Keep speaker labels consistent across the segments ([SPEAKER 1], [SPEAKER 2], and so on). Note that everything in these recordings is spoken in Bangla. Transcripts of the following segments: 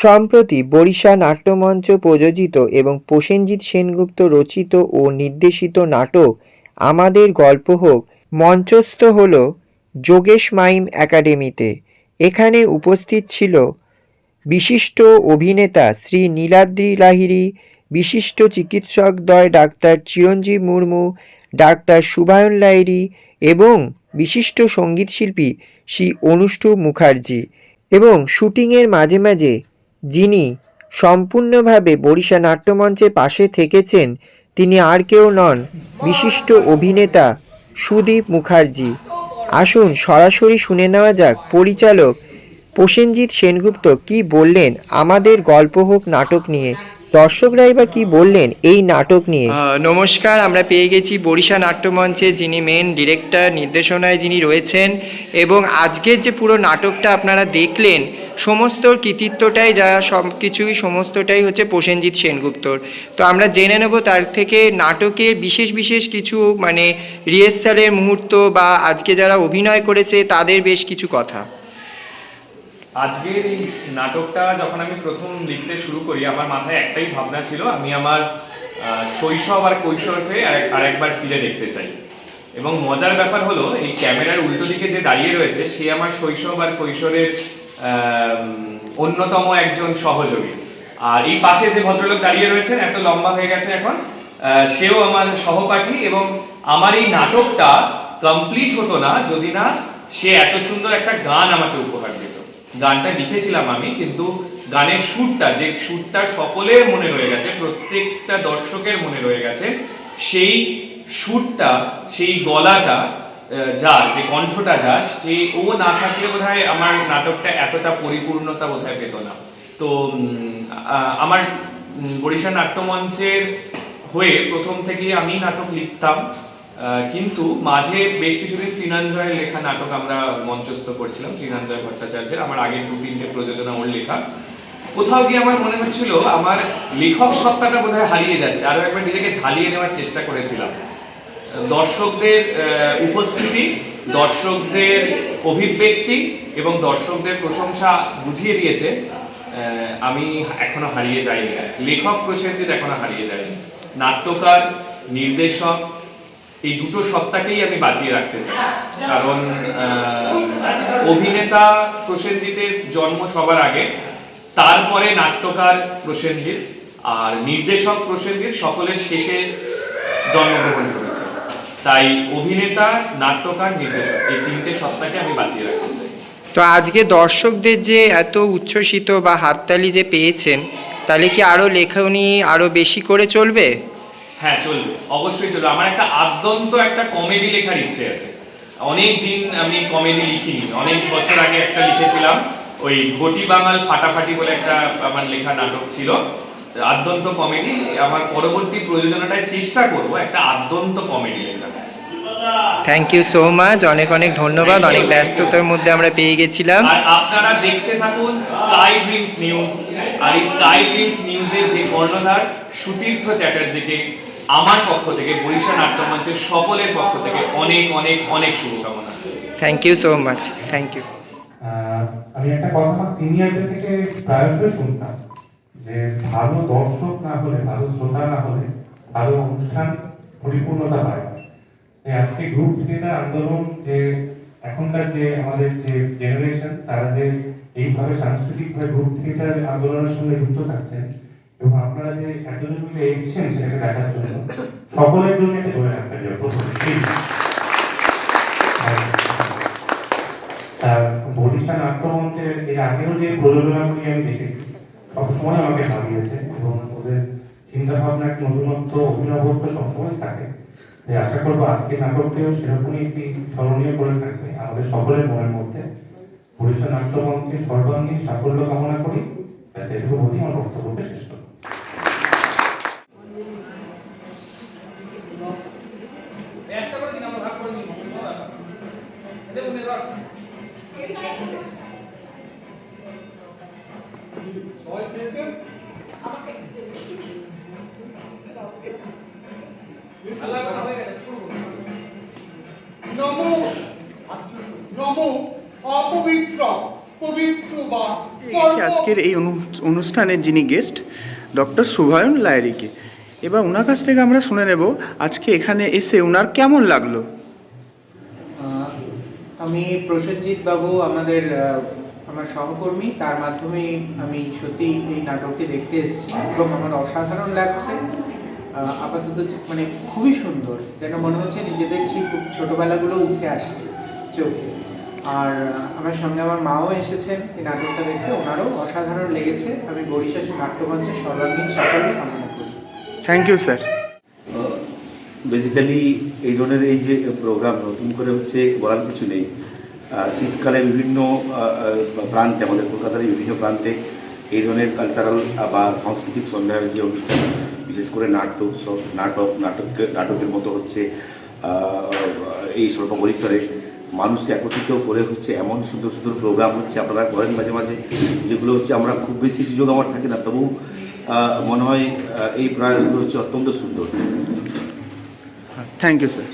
[SPEAKER 1] সম্প্রতি বরিশা নাট্যমঞ্চ প্রযোজিত এবং প্রসেনজিৎ সেনগুপ্ত রচিত ও নির্দেশিত নাটক আমাদের গল্প হোক মঞ্চস্থ হল যোগেশ মাইম একাডেমিতে। এখানে উপস্থিত ছিল বিশিষ্ট অভিনেতা শ্রী নীলাদ্রি লাহিড়ী, বিশিষ্ট চিকিৎসকদ্বয় ডাক্তার চিরঞ্জীব মুর্মু, ডাক্তার শুভায়ন লাহিড়ী এবং বিশিষ্ট সঙ্গীতশিল্পী শ্রী অনুষ্ঠুপ মুখার্জি। এবং শুটিংয়ের মাঝে মাঝে যিনি সম্পূর্ণভাবে বরিশা নাট্যমঞ্চের পাশে থেকেছেন তিনি আর কেউ নন, বিশিষ্ট অভিনেতা সুদীপ মুখার্জি। আসুন সরাসরি শুনে নেওয়া যাক পরিচালক প্রসেনজিৎ সেনগুপ্ত কি বললেন আমাদের গল্প হোক নাটক নিয়ে, দর্শকরাই বা কি বললেন এই নাটক নিয়ে। নমস্কার, আমরা পেয়ে গেছি বরিশা নাট্যমঞ্চে যিনি মেন ডিরেক্টর, নির্দেশনায় যিনি রয়েছেন, এবং আজকের যে পুরো নাটকটা আপনারা দেখলেন সমস্ত কৃতিত্বটাই যা সব কিছুই সমস্তটাই হচ্ছে প্রসেনজিৎ সেনগুপ্তর। তো আমরা জেনে নেব তার থেকে নাটকের বিশেষ বিশেষ কিছু মানে রিহার্সালের মুহূর্ত বা আজকে যারা অভিনয় করেছে তাদের বেশ কিছু কথা।
[SPEAKER 2] আজকের এই নাটকটা যখন আমি প্রথম লিখতে শুরু করি আমার মাথায় একটাই ভাবনা ছিল, আমি আমার শৈশব আর কৈশোরকে আরেকবার ফিরে দেখতে চাই। এবং মজার ব্যাপার হলো এই ক্যামেরার উল্টো দিকে যে দাঁড়িয়ে রয়েছে সে আমার শৈশব আর কৈশোরের অন্যতম একজন সহযোগী। আর এই পাশে যে ভদ্রলোক দাঁড়িয়ে রয়েছেন, এত লম্বা হয়ে গেছে এখন, সেও আমার সহপাঠী। এবং আমার এই নাটকটা কমপ্লিট হতো না যদি না সে এত সুন্দর একটা গান আমাকে উপহার দিত। গানটা লিখেছিলাম আমি, কিন্তু গানের সুরটা, যে সুরটা সকলের মনে রয়ে গেছে, প্রত্যেকটা দর্শকের মনে রয়ে গেছে, সেই সুরটা, সেই গলাটা যার, যে কণ্ঠটা যার, সে ও না থাকলে বোধহয় আমার নাটকটা এতটা পরিপূর্ণতা বোধহয় পেত না। তো আমার বরিশা নাট্যমঞ্চের হয়ে প্রথম থেকেই আমি নাটক লিখতাম, কিন্তু মাঝে বেশ কিছুদিন তৃণাঞ্জয়ের লেখা নাটক আমরা মঞ্চস্থ করছিলাম, তৃণাঞ্জয় ভট্টাচার্যের, আমার আগের 2-3টে প্রযোজনা ওর লেখা। কোথাও গিয়ে আমার মনে হচ্ছিল আমার লেখক সত্তাটা বোধহয় হারিয়ে যাচ্ছে। আরো একবার নিজেকে ঝালিয়ে নেওয়ার চেষ্টা করেছিলাম। দর্শকদের উপস্থিতি, দর্শকদের অভিব্যক্তি এবং দর্শকদের প্রশংসা বুঝিয়ে দিয়েছে আমি এখনো হারিয়ে যাইনি, লেখক প্রসেনজিৎ এখনো হারিয়ে যায়নি। নাট্যকার, নির্দেশক, এই দুটো সত্তাকেই আমি বাঁচিয়ে রাখতে চাই। কারণ অভিনেতা প্রসেনজিতের জন্ম সবার আগে, তারপরে নাট্যকার প্রসেনজিৎ, আর নির্দেশক প্রসেনজিৎ সকলের শেষে জন্মগ্রহণ করেছে। তাই অভিনেতা, নাট্যকার, নির্দেশক, এই 3টে সত্তাকে আমি বাঁচিয়ে রাখতে চাই।
[SPEAKER 1] তো আজকে দর্শকদের যে এত উচ্ছ্বসিত বা হাততালি যে পেয়েছেন, তাহলে কি আরো লেখনী আরো বেশি করে চলবে?
[SPEAKER 2] হ্যাঁ, চলবে, অবশ্যই চলবে। আমার একটা আদ্যন্ত একটা কমেডি লেখার ইচ্ছে আছে। অনেক দিন আমি কমেডি লিখিনি, অনেক বছর আগে একটা লিখেছিলাম, ওই ঘটি বাঙাল ফাটাফাটি বলে একটা আমার লেখা নাটক ছিল, আদ্যন্ত কমেডি। আমার পরবর্তী প্রযোজনাটায় চেষ্টা করব একটা আদ্যন্ত কমেডি লেখা।
[SPEAKER 1] থ্যাংক ইউ সো মাচ, অনেক অনেক ধন্যবাদ। অনেক ব্যস্ততার মধ্যে আমরা পেয়ে গেছিলাম।
[SPEAKER 2] আর আপনারা দেখতে থাকুন স্কাই ড্রিমস নিউজ। আর এই স্কাই ড্রিমস নিউজে যে কর্ণধার সুতীর্থ চ্যাটার্জিকে আমার পক্ষ থেকে, বরিশা নাট্যমঞ্চের সকলের পক্ষ থেকে অনেক অনেক অনেক শুভকামনা।
[SPEAKER 1] Thank you so much, thank you.
[SPEAKER 3] আমি একটা কথা সিনিয়রদের থেকে প্রায়শই শুনতাম যে ভালো দর্শক না হলে, ভালো শ্রোতা না হলে ভালো অনুষ্ঠান পরিপূর্ণতা পায় না। আজকে গ্রুপ থিয়েটার আন্দোলন, যে এখনকার যে আমাদের যে জেনারেশন, তারা যে এইভাবে সাংস্কৃতিকভাবে গ্রুপ থিয়েটার আন্দোলনের সঙ্গে যুক্ত থাকছেন এবং আপনারা যে একজন মিলে এসেছেন সেটাকে দেখার জন্য, সকলের জন্য এটা ধরে রাখতে হবে। বরিশা নাট্যমঞ্চের এর আগেও যে প্রযোজনাগুলি আমি দেখেছি সবসময় আমাকে ভাবিয়েছে এবং ওদের চিন্তা ভাবনা একটা নতুনত্ব, অভিনবত্ব সবসময় থাকে। আশা করবো আজকের নাটকটিও সেরকমই একটি স্মরণীয় করে থাকবে আমাদের সকলের মনের মধ্যে। বরিশা নাট্যমঞ্চের সর্বাঙ্গীন সাফল্য কামনা করি। এটুকু বলি আমার বক্তব্যকে শেষ করব।
[SPEAKER 4] নমো নমো অপবিত্র পবিত্র বা
[SPEAKER 5] আজকের এই অনুষ্ঠানের যিনি গেস্ট ডক্টর শুভায়ন লাহিড়ীকে, এবার ওনার কাছ থেকে আমরা শুনে নেব আজকে এখানে এসে ওনার কেমন লাগলো।
[SPEAKER 6] আমি প্রসেনজিৎ বাবু আমার সহকর্মী, তার মাধ্যমে আমি সত্যি এই নাটকটি দেখতে এসেছি এবং আমার অসাধারণ লাগছে। আপাতত মানে খুবই সুন্দর, যেন মনে হচ্ছে নিজেদের সেই খুব ছোটোবেলাগুলো উঠে আসছে চোখে। আর আমার সঙ্গে আমার মাও এসেছেন এই নাটকটা দেখতে, ওনারও অসাধারণ লেগেছে। আমি বরিশাল নাট্যমঞ্চের সর্বাঙ্গীন সাফল্য কামনা করি।
[SPEAKER 5] Thank you sir.
[SPEAKER 7] বেসিক্যালি এই ধরনের এই যে প্রোগ্রাম নতুন করে হচ্ছে বলার কিছু নেই। শীতকালে বিভিন্ন প্রান্তে, আমাদের কলকাতার বিভিন্ন প্রান্তে এই ধরনের কালচারাল বা সাংস্কৃতিক সন্ধ্যার যে অনুষ্ঠান, বিশেষ করে নাট্য উৎসব, নাটকের মতো হচ্ছে এই স্বল্প পরিসরে মানুষকে একত্রিত করে হচ্ছে এমন সুন্দর সুন্দর প্রোগ্রাম হচ্ছে আপনারা করেন মাঝে মাঝে, যেগুলো হচ্ছে আমরা খুব বেশি সুযোগ আমার থাকে না, তবু মনে হয় এই প্রয়াসগুলো হচ্ছে অত্যন্ত সুন্দর।
[SPEAKER 5] Thank you sir.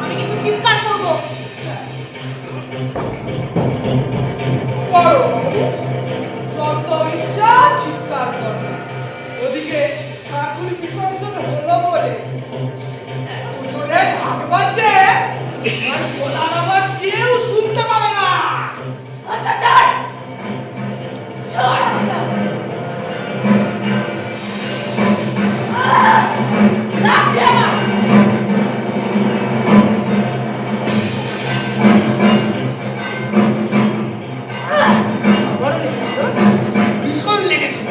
[SPEAKER 8] আমি কিন্তু চিৎকার করবো। যত ইচ্ছা চিৎকার করো। ওদিকে ঠাকুর বিসর্জন হলো বলে জোরে ঢাক বাজছে, আর গলার আওয়াজ কেউ শুনতে পাবে না। অত্যাচার ছাড় লাগছে আমার। ভীষণ লেগেছিল।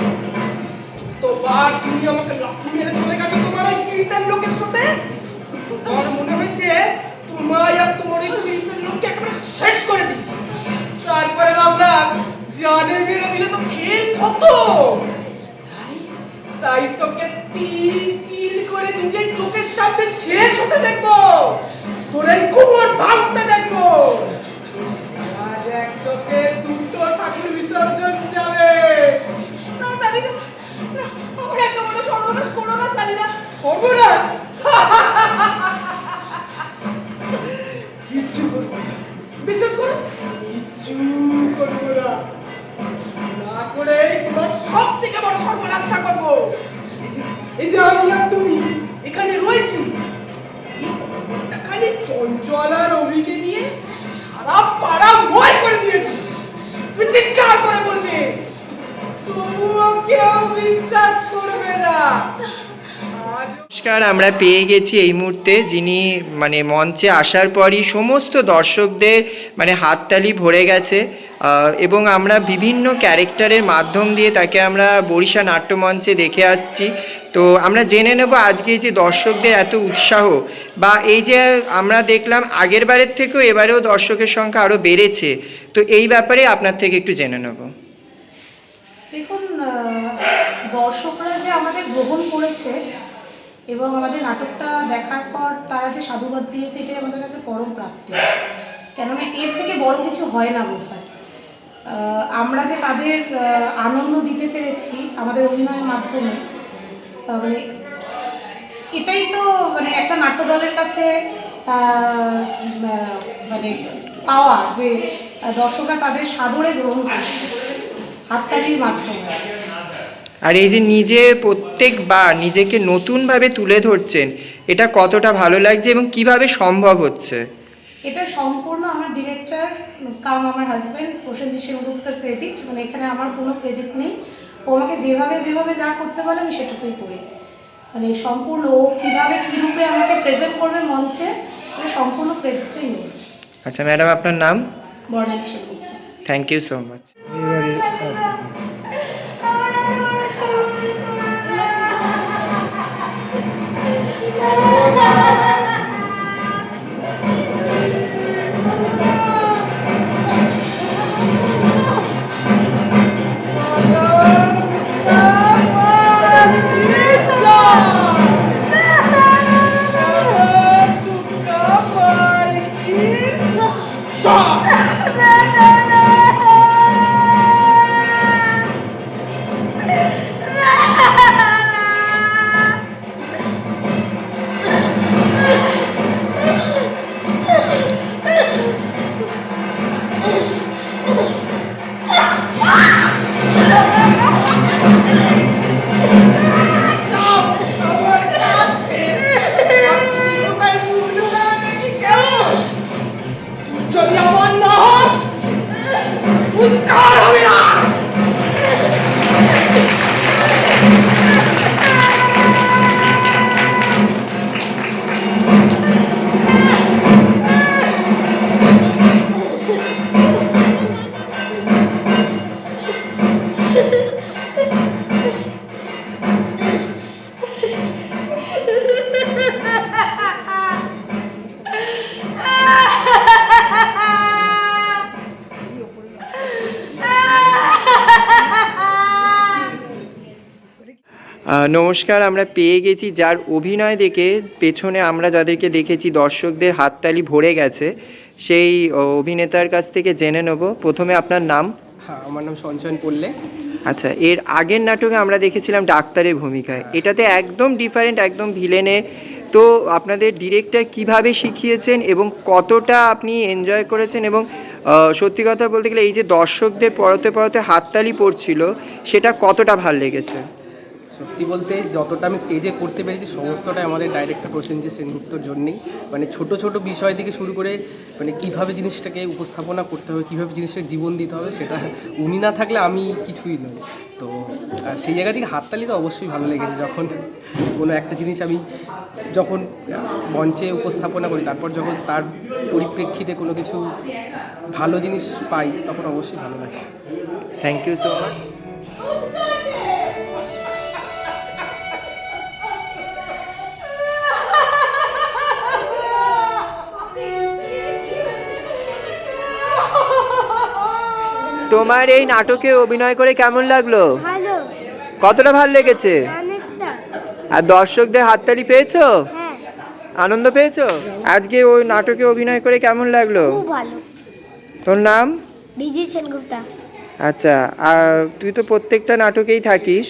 [SPEAKER 8] তোমার তুমি আমাকে লাথি মেরে চলে গেছো তোমার ওই পীড়িতের লোকের সাথে। তোমার মনে হয়েছে তোমায় আর তোমার ওই পীড়িতের লোককে একেবারে শেষ করে দিই। তারপরে ভাবলাম জানে মেরে দিলে তো খেয়ে কত, তাই তোকে তিল তিল করে নিজের চোখের সামনে শেষ হতে দেখবো, তোর এই কুমোর ভাঙতে দেখবো। আজ একসাথে দুটো ঠাকুর বিসর্জন যাবে। না সালিনা, না, আমার এত বড় সর্বনাশ করো না সালিনা। সর্বনাশ? কিচ্ছু করবো না, বিশ্বাস করো, কিচ্ছু করবো না। না করে তোমার সব থেকে বড় সর্বনাশটা করবো। এই যে আমি আর তুমি এখানে রয়েছি, খালি চঞ্চল আর অভিকে নিয়ে সারা পাড়া ময় করে দিয়েছি। তুমি চিৎকার করে বলবে, তবুও কেউ বিশ্বাস করবে না।
[SPEAKER 1] নমস্কার, আমরা পেয়ে গেছি এই মুহূর্তে যিনি মানে মঞ্চে আসার পরই সমস্ত দর্শকদের মানে হাততালি ভরে গেছে, এবং আমরা বিভিন্ন ক্যারেক্টারের মাধ্যম দিয়ে তাকে আমরা বরিশা নাট্যমঞ্চে দেখে আসছি। তো আমরা জেনে নেব আজকে যে দর্শকদের এত উৎসাহ, বা এই যে আমরা দেখলাম আগের বারের থেকেও এবারেও দর্শকের সংখ্যা আরও বেড়েছে, তো এই ব্যাপারে আপনার থেকে একটু জেনে নেব।
[SPEAKER 9] দেখুন, দর্শকরা যে আমাদের গ্রহণ করেছে এবং আমাদের নাটকটা দেখার পর তারা যে সাধুবাদ দিয়েছে, এটাই আমাদের কাছে পরম প্রাপ্তি। কেননা এর থেকে বড় কিছু হয় না বোধ হয়। আমরা যে তাদের আনন্দ দিতে পেরেছি আমাদের অভিনয়ের মাধ্যমে, মানে এটাই তো মানে একটা নাট্যদলের কাছে মানে পাওয়া, যে দর্শকরা তাদের সাদরে গ্রহণ করছে হাততালির মাধ্যমে।
[SPEAKER 1] আর এই যে নিজে প্রত্যেকবার নিজেকে নতুনভাবে তুলে ধরছেন, এটা কতটা ভালো লাগছে এবং কিভাবে সম্ভব হচ্ছে?
[SPEAKER 9] এটা সম্পূর্ণ আমার ডিরেক্টর কাম আমার হাজব্যান্ড প্রসেনজিৎ সেনগুপ্তের ক্রেডিট। মানে এখানে আমার কোনো ক্রেডিট নেই। ও আমাকে যেভাবে যেভাবে যা করতে বলে আমি সেটুকুই করি। মানে সম্পূর্ণ ও কীভাবে কী রূপে আমাকে প্রেজেন্ট করবে মঞ্চে, এটা সম্পূর্ণ ক্রেডিটটাই নেই।
[SPEAKER 1] আচ্ছা ম্যাডাম, আপনার নাম?
[SPEAKER 9] Barnali Sengupta.
[SPEAKER 1] Thank you so much.
[SPEAKER 8] উত্তর অবিনাশ।
[SPEAKER 1] নমস্কার, আমরা পেয়ে গেছি যার অভিনয় দেখে পেছনে আমরা যাদেরকে দেখেছি দর্শকদের হাততালি ভরে গেছে, সেই অভিনেতার কাছ থেকে জেনে নেব। প্রথমে আপনার নাম?
[SPEAKER 4] হ্যাঁ, আমার নাম সঞ্চয়ন পড়লে।
[SPEAKER 1] আচ্ছা, এর আগের নাটকে আমরা দেখেছিলাম ডাক্তারের ভূমিকায়, এটাতে একদম ডিফারেন্ট, একদম ভিলেনে। তো আপনাদের ডিরেক্টর কিভাবে শিখিয়েছেন এবং কতটা আপনি এনজয় করেছেন, এবং সত্যি কথা বলতে গেলে এই যে দর্শকদের পরতে পরতে হাততালি পড়ছিল, সেটা কতটা ভাল লেগেছে?
[SPEAKER 4] সত্যি বলতে যতটা আমি স্টেজে করতে পেরেছি সমস্তটাই আমাদের ডাইরেক্টর প্রসেনজিৎ সেনগুপ্তর জন্যেই। মানে ছোট ছোট বিষয় থেকে শুরু করে মানে কীভাবে জিনিসটাকে উপস্থাপনা করতে হবে, কীভাবে জিনিসটাকে জীবন দিতে হবে, সেটা উনি না থাকলে আমি কিছুই নই। তো সেই জায়গা থেকে হাততালি তো অবশ্যই ভালো লেগেছে, যখন কোনো একটা জিনিস আমি যখন মঞ্চে উপস্থাপনা করি, তারপর যখন তার পরিপ্রেক্ষিতে কোনো কিছু ভালো জিনিস পাই, তখন অবশ্যই ভালো লাগে।
[SPEAKER 1] Thank you so much. তোমার এই নাটকে অভিনয় করে কেমন লাগলো?
[SPEAKER 10] ভালো,
[SPEAKER 1] কতটা ভালো লেগেছে?
[SPEAKER 10] অনেকটা।
[SPEAKER 1] আর দর্শকদের হাততালি পেয়েছো?
[SPEAKER 10] হ্যাঁ,
[SPEAKER 1] আনন্দ পেয়েছো? আজকে ওই নাটকে অভিনয় করে কেমন লাগলো?
[SPEAKER 10] খুব ভালো।
[SPEAKER 1] তোর নাম?
[SPEAKER 10] ডিজি সেনগুপ্তা।
[SPEAKER 1] আচ্ছা, আর তুই তো প্রত্যেকটা নাটকেই থাকিস,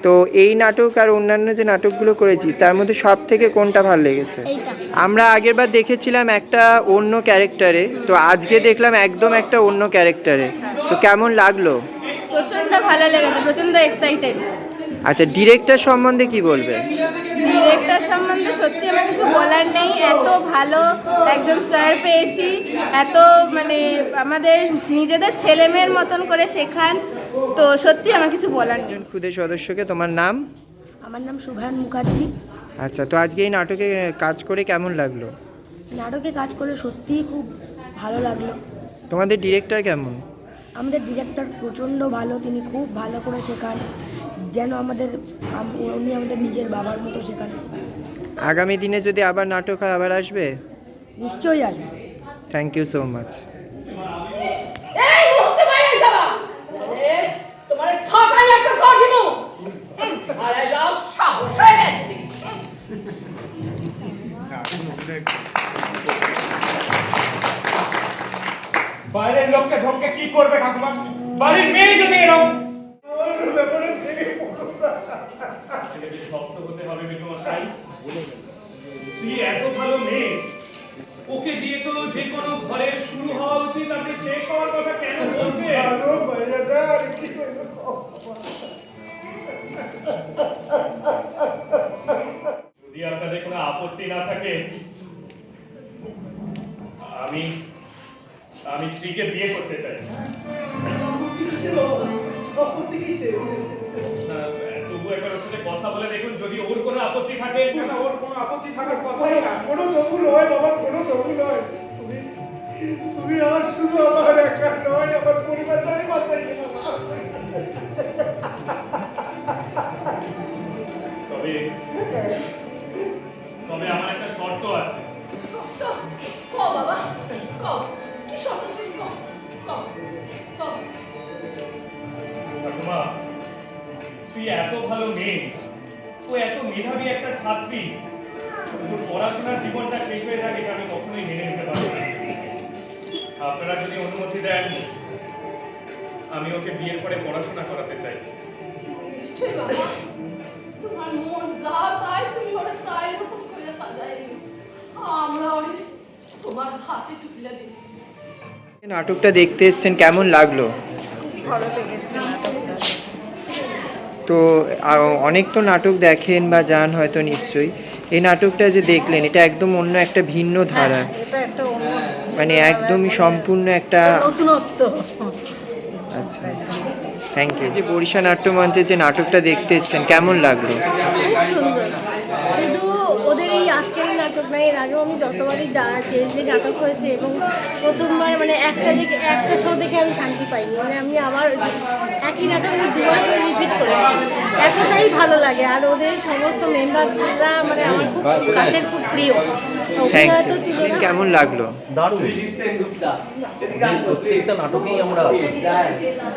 [SPEAKER 1] তো এই নাটক আর অন্যান্য যে নাটকগুলো করেছিস তার মধ্যে সব থেকে কোনটা ভালো লেগেছে?
[SPEAKER 10] এইটা।
[SPEAKER 1] আমরা আগেরবার দেখেছিলাম একটা অন্য ক্যারেক্টারে, তো আজকে দেখলাম একদম একটা অন্য ক্যারেক্টারে, তো কেমন লাগলো?
[SPEAKER 10] প্রচন্ড ভালো লেগেছে, প্রচন্ড এক্সাইটেড।
[SPEAKER 1] আচ্ছা, ডিরেক্টর সম্বন্ধে কি বলবে?
[SPEAKER 10] ডিরেক্টর সম্বন্ধে সত্যি আমার কিছু বলার নেই, এত ভালো একজন স্যার পেয়েছি, এত মানে আমাদের নিজেদের ছেলে মেয়ের মতন করে শেখান, তো সত্যি আমার কিছু বলার নেই।
[SPEAKER 1] একজন খুদে সদস্যকে, তোমার নাম?
[SPEAKER 10] আমার নাম শুভায়ন মুখার্জি।
[SPEAKER 1] আচ্ছা, তো আজকে এই নাটকে কাজ করে কেমন লাগলো?
[SPEAKER 10] নাটকে কাজ করে সত্যিই খুব ভালো লাগলো।
[SPEAKER 1] তোমাদের ডিরেক্টর কেমন?
[SPEAKER 10] আমাদের ডিরেক্টর প্রচণ্ড ভালো, তিনি খুব ভালো করে শেখান, যেন উনি আমাদের নিজের বাবার মতো শেখান।
[SPEAKER 1] আগামী দিনে যদি আবার নাটক হয় আবার আসবে?
[SPEAKER 10] নিশ্চয়ই আসবে।
[SPEAKER 1] Thank you so much.
[SPEAKER 8] এই মুহূর্তে বাইরে যাবা, তোমার ঠকাই একটা সর দিব। আরে যাও, সাহস হয়ে গেছে দেখি।
[SPEAKER 11] বাইরের লোককে ধমকে কি করবে ঠাকুমা? বাড়ির মেয়ে যদি এরকম
[SPEAKER 2] শক্ত হতে হবে মেশমশাই। তুই এত ভালো মেয়ে, ওকে দিয়ে তো যে কোনো ঘরের শুরু হওয়া উচিত, আপনি শেষ হওয়ার কথা কেন বলছেন? যদি আপনাদের কোনো আপত্তি না থাকে, আমি স্ত্রীকে বিয়ে করতে চাই। তবু একবার ওর সাথে কথা বলে দেখুন, যদি ওর কোনো আপত্তি থাকে।
[SPEAKER 11] না, ওর কোনো আপত্তি থাকার কথাই না। কোনো তবু নয় বাবা, কোনো তবু নয়। তুমি আর শুধু আমার একা নয়, আমার পরিবারটাই বাঁচাই বাবা।
[SPEAKER 2] তবে আমার একটা শর্ত আছে।
[SPEAKER 8] বাবা, কি শর্ত আছে?
[SPEAKER 2] ঠাকুমা, তুই এত ভালো মেয়ে, ও এত মেধাবী একটা ছাত্রী, ওর পড়াশোনার জীবনটা শেষ হয়ে যাবে, এটা আমি কখনোই মেনে নিতে পারবো না। আপনারা যদি অনুমতি দেন, আমি ওকে বিয়ের পরে পড়াশোনা করাতে চাই।
[SPEAKER 8] নিশ্চয়ই বাবা, তোমার মন যা চায় তুমি ওরা তাই রকম করে সাজাই নিও। আমরা ওরে তোমার হাতে তুলে দিই।
[SPEAKER 1] নাটকটা দেখতে এসেছেন, কেমন লাগলো?
[SPEAKER 10] ভালো লেগেছে নাটকটা।
[SPEAKER 1] তো অনেক তো নাটক দেখেন বা যান হয়তো নিশ্চয়ই, এই নাটকটা যে দেখলেন এটা একদম অন্য একটা ভিন্ন ধারা,
[SPEAKER 10] এটা একটা অন্য
[SPEAKER 1] মানে একদমই সম্পূর্ণ একটা
[SPEAKER 10] নতুনত্ব।
[SPEAKER 1] আচ্ছা, থ্যাংক ইউ। যে বরিশা নাট্যমঞ্চের যে নাটকটা দেখতে এসেছেন, কেমন লাগলো?
[SPEAKER 10] খুব সুন্দর। শুধু ওদের এই আজকের এই নাটক না, এর আগেও আমি যতবারই যে নাটক হয়েছে এবং প্রথমবার মানে একটা শো দেখে আমি শান্তি পাইনি, মানে আমি আবার একই নাটক আমি দুবার করে রিপিট করেছি, এতটাই ভালো লাগে। আর ওদের সমস্ত মেম্বাররা মানে আমার খুব কাছের, খুব প্রিয়।
[SPEAKER 1] থ্যাংক
[SPEAKER 10] অভিনয় তো
[SPEAKER 1] ইউ।
[SPEAKER 10] তুলনা
[SPEAKER 1] কেমন লাগলো?
[SPEAKER 12] দারুণ। প্রত্যেকটা নাটকেই আমরা আসি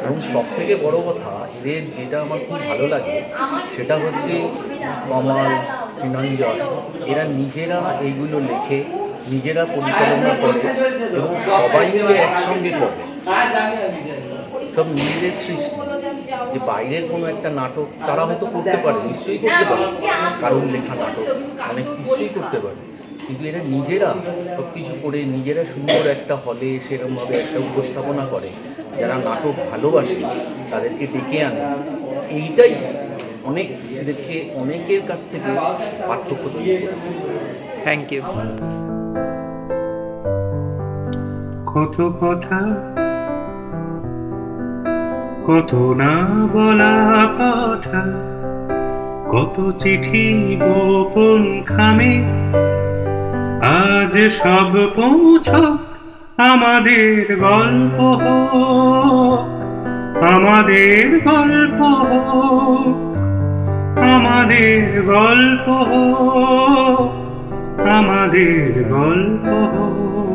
[SPEAKER 12] এবং সব থেকে বড় কথা এদের যেটা আমার খুব ভালো লাগে সেটা হচ্ছে কমাল, তৃণঞ্জয়, এরা নিজেরা এইগুলো লেখে, নিজেরা পরিচালনা করে এবং সবাই মিলে একসঙ্গে করে, সব নিজেদের সৃষ্টি। যে বাইরের কোনো একটা নাটক তারা হয়তো করতে পারে, নিশ্চয়ই করতে পারে, কারণ লেখা নাটক অনেক কিছুই করতে পারে, কিন্তু এরা নিজেরা সব কিছু করে নিজেরা সুন্দর একটা হলে সেরকমভাবে একটা উপস্থাপনা করে। যারা নাটক ভালোবাসে তাদেরকে ডেকে আনে, এইটাই এদেরকে অনেকের কাছ থেকে পার্থক্য তৈরি করে।
[SPEAKER 1] Thank you.
[SPEAKER 3] কত কথা, কত না বলা কথা, কত চিঠি গোপন খামে, আজ সব পৌঁছক আমাদের গল্প হোক, আমাদের গল্প হোক, আমাদের গল্প হোক, আমাদের গল্প হোক।